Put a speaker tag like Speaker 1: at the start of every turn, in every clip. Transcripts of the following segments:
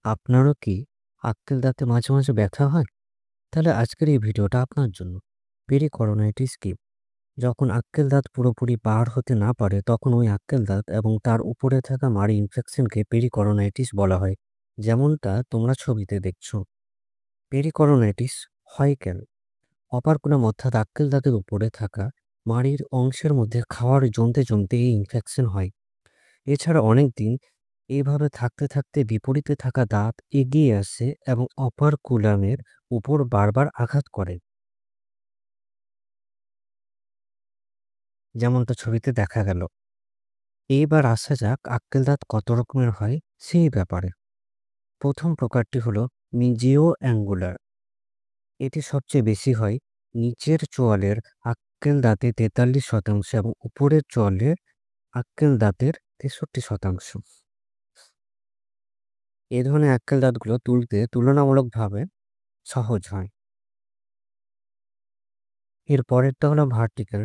Speaker 1: আপনারও কি আক্কেল দাঁতে মাঝে, মাঝে ব্যথা হয়? তাহলে আজকের এই ভিডিওটা আপনার জন্য। পেরিকরনাইটিস কি? যখন আক্কেল দাঁত পুরোপুরি বার হতে না পারে তখন ওই আক্কেল দাঁত এবং তার উপরে থাকা মাড়ি ইনফেকশনকে পেরিকরনাইটিস বলা হয়। যেমনটা তোমরা ছবিতে দেখছো। পেরিকরনাইটিস হয় কেন? অপারকুলাম অর্থাৎ আক্কেল দাঁতের উপরে থাকা মাড়ির অংশের মধ্যে খাওয়ার জমতে জমতে এই ইনফেকশন হয়। এছাড়া অনেকদিন এইভাবে থাকতে থাকতে বিপরীতে থাকা দাঁত এগিয়ে আসে এবং অপারকুলামের উপর বারবার আঘাত করে, যেমনটা ছবিতে দেখা গেল। এইবার আসা যাক আক্কেল দাঁত কত রকমের হয় সেই ব্যাপারে। প্রথম প্রকারটি হলো মিজিও অ্যাঙ্গুলার। এটি সবচেয়ে বেশি হয় নিচের চোয়ালের আক্কেল দাঁতে 43% এবং উপরের চোয়ালের আক্কেল দাঁতের 63%। এ ধরনের আক্কেল দাঁতগুলো তুলতে তুলনামূলকভাবে সহজ হয়। এর পরেরটা হলো ভার্টিক্যাল।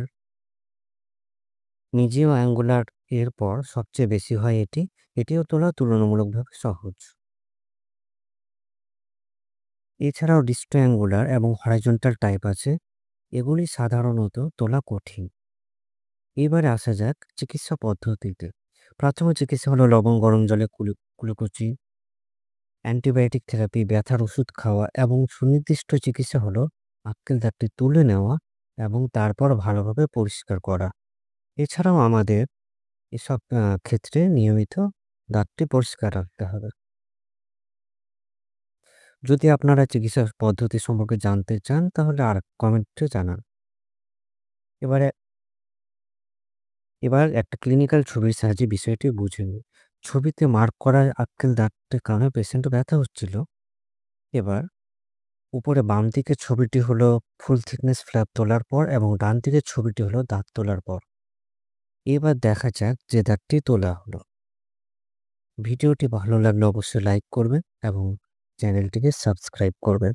Speaker 1: মিজিও অ্যাঙ্গুলার এর পর সবচেয়ে বেশি হয় এটি। এটিও তোলা তুলনামূলকভাবে সহজ। এছাড়াও ডিস্টো অ্যাঙ্গুলার এবং হরাইজন্টাল টাইপ আছে। এগুলি সাধারণত তোলা কঠিন। এবারে আসা যাক চিকিৎসা পদ্ধতিতে। প্রাথমিক চিকিৎসা হলো লবণ গরম জলে কুলকুচি, অ্যান্টিবায়োটিক থেরাপি, ব্যথার ওষুধ খাওয়া এবং সুনির্দিষ্ট চিকিৎসা হলো আক্কেল দাঁতটি তুলে নেওয়া এবং তারপর ভালোভাবে পরিষ্কার করা। এছাড়াও আমাদের এসব ক্ষেত্রে নিয়মিত দাঁতটি পরিষ্কার রাখতে হবে। যদি আপনারা চিকিৎসা পদ্ধতি সম্পর্কে জানতে চান তাহলে আর কমেন্টে জানান। এবারে এবার একটা ক্লিনিক্যাল ছবির সাহায্যে বিষয়টি বুঝে নিই। ছবিতে মার্ক করা আক্কেল দাঁতের কারণে পেশেন্টের ব্যথা হচ্ছিল। এবার উপরে বাম দিকের ছবিটি হলো ফুল থিকনেস ফ্ল্যাপ তোলার পর এবং ডান দিকের ছবিটি হলো দাঁত তোলার পর। এবার দেখা যাক যে দাঁতটি তোলা হলো। ভিডিওটি ভালো লাগলে অবশ্যই লাইক করবেন এবং চ্যানেলটিকে সাবস্ক্রাইব করবেন।